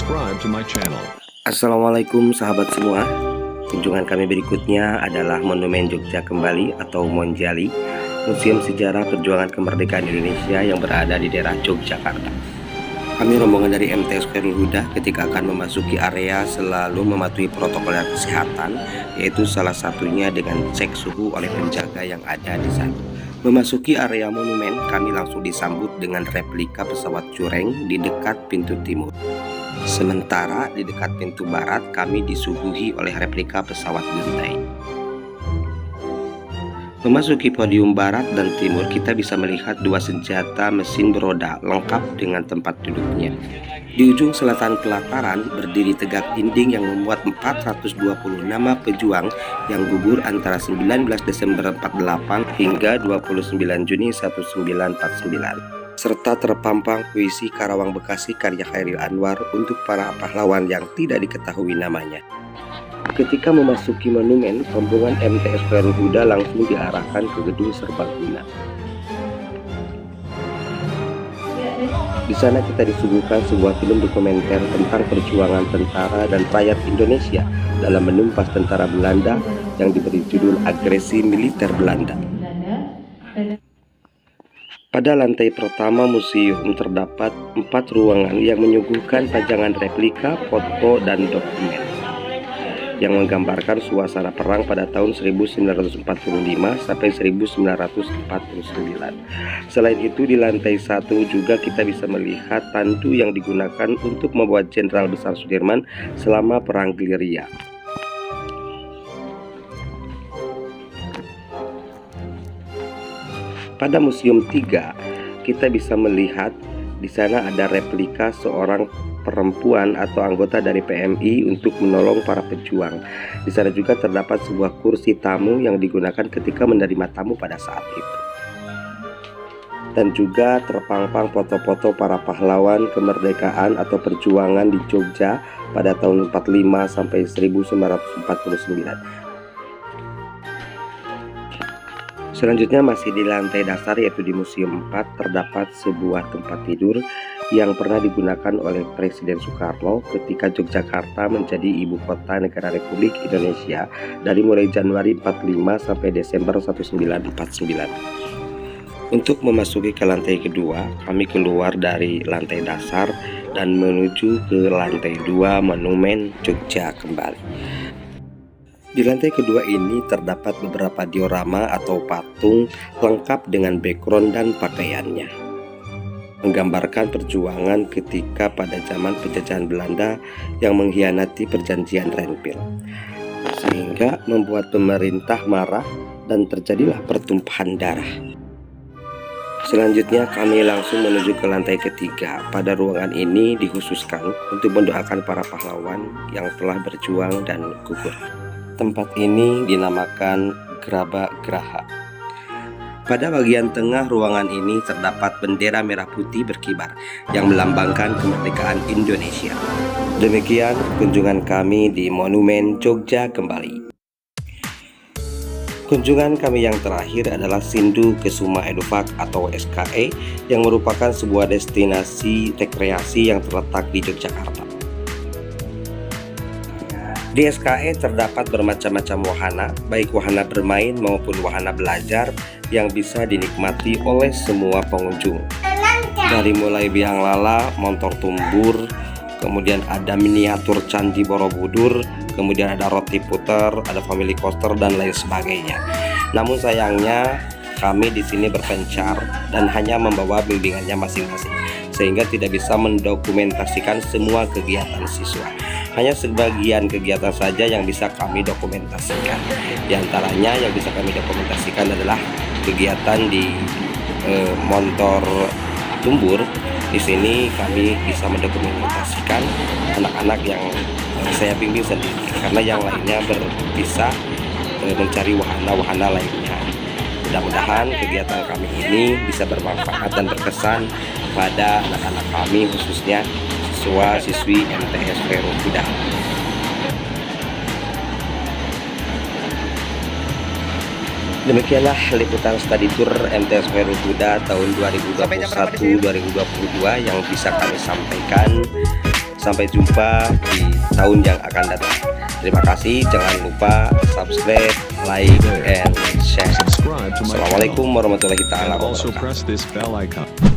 subscribe to my channel. Assalamualaikum sahabat semua. Kunjungan kami berikutnya adalah Monumen Jogja Kembali atau Monjali, Museum Sejarah Perjuangan Kemerdekaan Indonesia yang berada di daerah Yogyakarta. Kami rombongan dari MTS Khairul Huda ketika akan memasuki area selalu mematuhi protokol kesehatan, yaitu salah satunya dengan cek suhu oleh penjaga yang ada di sana. Memasuki area monumen, kami langsung disambut dengan replika pesawat Cureng di dekat pintu timur. Sementara di dekat pintu barat kami disuguhi oleh replika pesawat Guntai. Memasuki podium barat dan timur, kita bisa melihat dua senjata mesin beroda lengkap dengan tempat duduknya. Di ujung selatan pelataran berdiri tegak dinding yang memuat 420 nama pejuang yang gugur antara 19 Desember 48 hingga 29 Juni 1949. Serta terpampang puisi Karawang Bekasi karya Chairil Anwar untuk para pahlawan yang tidak diketahui namanya. Ketika memasuki monumen, rombongan MTS Khairul Huda langsung diarahkan ke gedung serbaguna. Di sana kita disuguhkan sebuah film dokumenter tentang perjuangan tentara dan rakyat Indonesia dalam menumpas tentara Belanda yang diberi judul Agresi Militer Belanda. Pada lantai pertama museum terdapat 4 ruangan yang menyuguhkan pajangan replika, foto, dan dokumen yang menggambarkan suasana perang pada tahun 1945 sampai 1949. Selain itu, di lantai 1 juga kita bisa melihat tandu yang digunakan untuk membuat Jenderal Besar Sudirman selama Perang Gerilya. Pada Museum 3, kita bisa melihat di sana ada replika seorang perempuan atau anggota dari PMI untuk menolong para pejuang. Di sana juga terdapat sebuah kursi tamu yang digunakan ketika menerima tamu pada saat itu. Dan juga terpampang foto-foto para pahlawan kemerdekaan atau perjuangan di Jogja pada tahun 45 sampai 1949. Selanjutnya masih di lantai dasar yaitu di Museum 4 terdapat sebuah tempat tidur yang pernah digunakan oleh Presiden Soekarno ketika Yogyakarta menjadi ibu kota negara Republik Indonesia dari mulai Januari 45 sampai Desember 1949. Untuk memasuki ke lantai kedua, kami keluar dari lantai dasar dan menuju ke lantai 2 Monumen Jogja Kembali. Di lantai kedua ini terdapat beberapa diorama atau patung lengkap dengan background dan pakaiannya, menggambarkan perjuangan ketika pada zaman penjajahan Belanda yang mengkhianati perjanjian Renville, sehingga membuat pemerintah marah dan terjadilah pertumpahan darah. Selanjutnya kami langsung menuju ke lantai ketiga. Pada ruangan ini dikhususkan untuk mendoakan para pahlawan yang telah berjuang dan gugur. Tempat ini dinamakan Graba Graha. Pada bagian tengah ruangan ini terdapat bendera merah putih berkibar yang melambangkan kemerdekaan Indonesia. Demikian kunjungan kami di Monumen Jogja Kembali. Kunjungan kami yang terakhir adalah Sindu Kesuma Edupark atau SKE yang merupakan sebuah destinasi rekreasi yang terletak di Yogyakarta. Di SKE terdapat bermacam-macam wahana, baik wahana bermain maupun wahana belajar yang bisa dinikmati oleh semua pengunjung. Dari mulai biang lala, motor tumbur, kemudian ada miniatur Candi Borobudur, kemudian ada roti puter, ada family coaster dan lain sebagainya. Namun sayangnya kami di sini berpencar dan hanya membawa bimbingannya masing-masing, sehingga tidak bisa mendokumentasikan semua kegiatan siswa. Hanya sebagian kegiatan saja yang bisa kami dokumentasikan. Di antaranya yang bisa kami dokumentasikan adalah kegiatan di motor tumbur. Di sini kami bisa mendokumentasikan anak-anak yang saya bimbing sendiri, karena yang lainnya berpisah mencari wahana-wahana lainnya. Mudah-mudahan kegiatan kami ini bisa bermanfaat dan berkesan pada anak-anak kami, khususnya siswa-siswi MTS Khairul Huda. Demikianlah liputan study tour MTS Khairul Huda tahun 2021-2022 yang bisa kami sampaikan. Sampai jumpa di tahun yang akan datang. Terima kasih, jangan lupa subscribe, like, and share. Assalamualaikum warahmatullahi wabarakatuh.